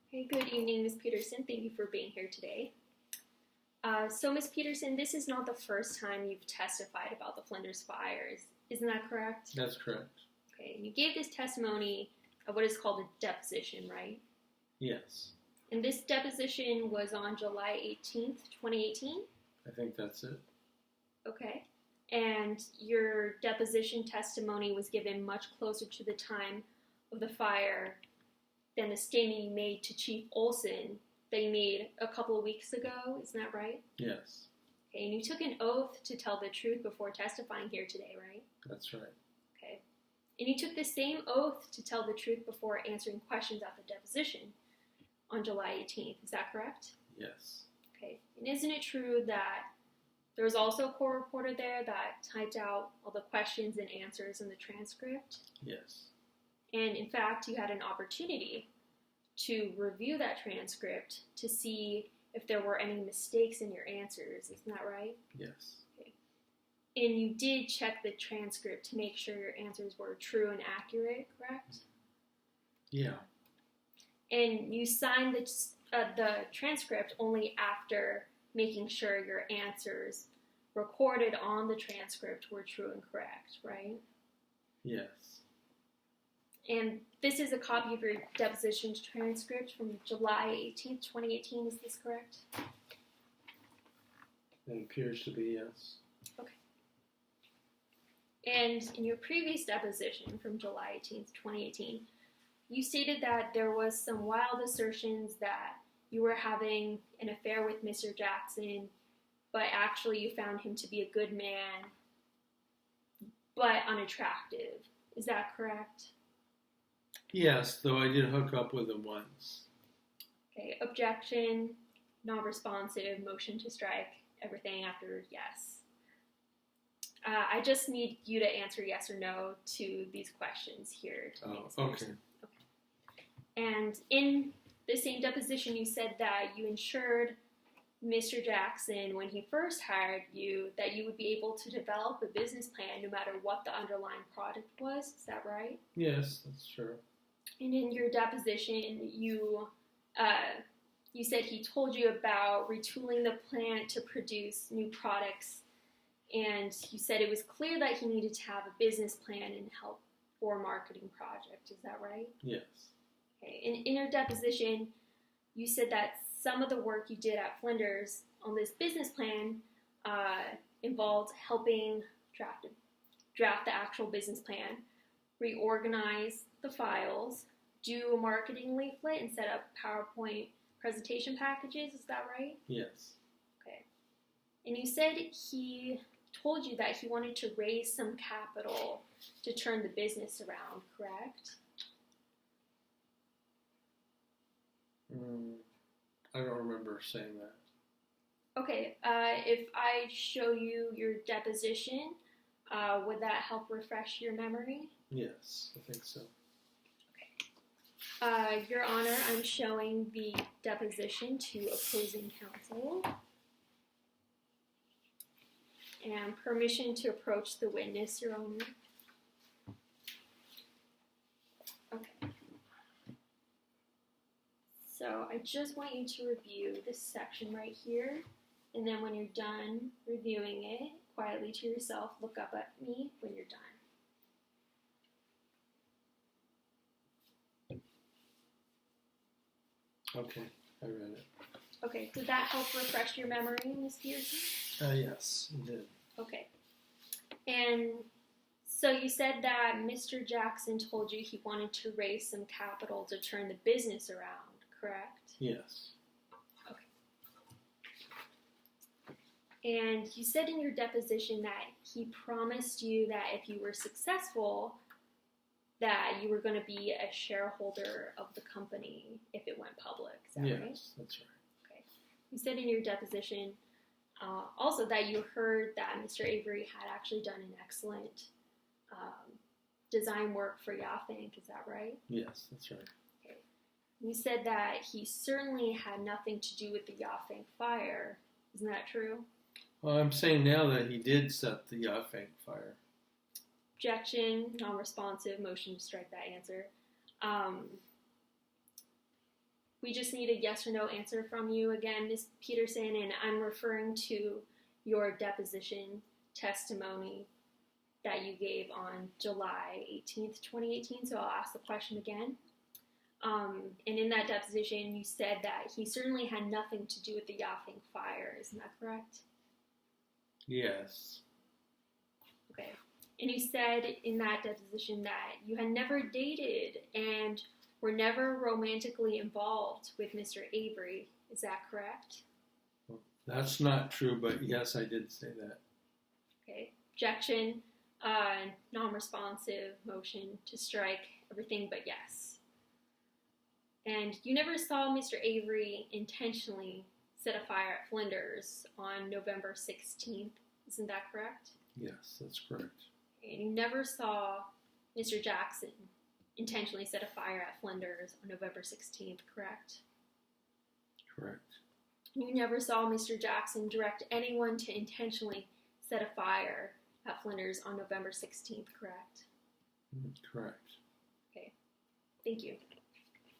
Hey, good evening, Ms. Peterson. Thank you for being here today. So, Ms. Peterson, this is not the first time you've testified about the Flinders fires. Isn't that correct? That's correct. Okay, and you gave this testimony at what is called a deposition, right? Yes. And this deposition was on July 18th, 2018? I think that's it. Okay. And your deposition testimony was given much closer to the time of the fire than the statement you made to Chief Olson that you made a couple of weeks ago. Isn't that right? Yes. Okay, and you took an oath to tell the truth before testifying here today, right? That's right. Okay. And you took the same oath to tell the truth before answering questions at the deposition on July 18th. Is that correct? Yes. Okay. And isn't it true that there was also a court reporter there that typed out all the questions and answers in the transcript? Yes. And in fact, you had an opportunity to review that transcript to see if there were any mistakes in your answers. Isn't that right? Yes. Okay. And you did check the transcript to make sure your answers were true and accurate, correct? Yeah. And you signed the transcript only after making sure your answers recorded on the transcript were true and correct, right? Yes. And this is a copy of your deposition transcript from July 18th, 2018. Is this correct? It appears to be yes. Okay. And in your previous deposition from July 18th, 2018, you stated that there was some wild assertions that you were having an affair with Mr. Jackson, but actually you found him to be a good man, but unattractive. Is that correct? Yes, though I did hook up with him once. Okay, objection, non-responsive, motion to strike, everything after yes. I just need you to answer yes or no to these questions here. Okay. And in the same deposition, you said that you ensured Mr. Jackson, when he first hired you, that you would be able to develop a business plan no matter what the underlying product was. Is that right? Yes, that's true. And in your deposition, you said he told you about retooling the plant to produce new products, and you said it was clear that he needed to have a business plan and help for a marketing project. Is that right? Yes. Okay. In your deposition, you said that some of the work you did at Flinders on this business plan involved helping draft the actual business plan, reorganize the files, do a marketing leaflet, and set up PowerPoint presentation packages. Is that right? Yes. Okay. And you said he told you that he wanted to raise some capital to turn the business around, correct? I don't remember saying that. Okay. If I show you your deposition, would that help refresh your memory? Yes, I think so. Your Honor, I'm showing the deposition to opposing counsel. And permission to approach the witness, Your Honor. Okay. So I just want you to review this section right here. And then when you're done reviewing it, quietly to yourself, look up at me when you're done. Okay, I read it. Okay, did that help refresh your memory, Ms. Peterson? Yes, it did. Okay. And so you said that Mr. Jackson told you he wanted to raise some capital to turn the business around, correct? Yes. Okay. And you said in your deposition that he promised you that if you were successful, that you were going to be a shareholder of the company if it went public. Is that right? Yes, that's right. Okay. You said in your deposition also that you heard that Mr. Avery had actually done an excellent design work for Yafink. Is that right? Yes, that's right. Okay. You said that he certainly had nothing to do with the Yafink fire. Isn't that true? Well, I'm saying now that he did set the Yafink fire. Objection, non-responsive, motion to strike that answer. We just need a yes or no answer from you again, Ms. Peterson, and I'm referring to your deposition testimony that you gave on July 18th, 2018. So I'll ask the question again. And in that deposition, you said that he certainly had nothing to do with the Yafing fire. Isn't that correct? Yes. Okay. And you said in that deposition that you had never dated and were never romantically involved with Mr. Avery. Is that correct? That's not true, but yes, I did say that. Okay. Objection, non-responsive, motion to strike, everything but yes. And you never saw Mr. Avery intentionally set a fire at Flinders on November 16th. Isn't that correct? Yes, that's correct. And you never saw Mr. Jackson intentionally set a fire at Flinders on November 16th, correct? Correct. You never saw Mr. Jackson direct anyone to intentionally set a fire at Flinders on November 16th, correct? Correct. Okay. Thank you.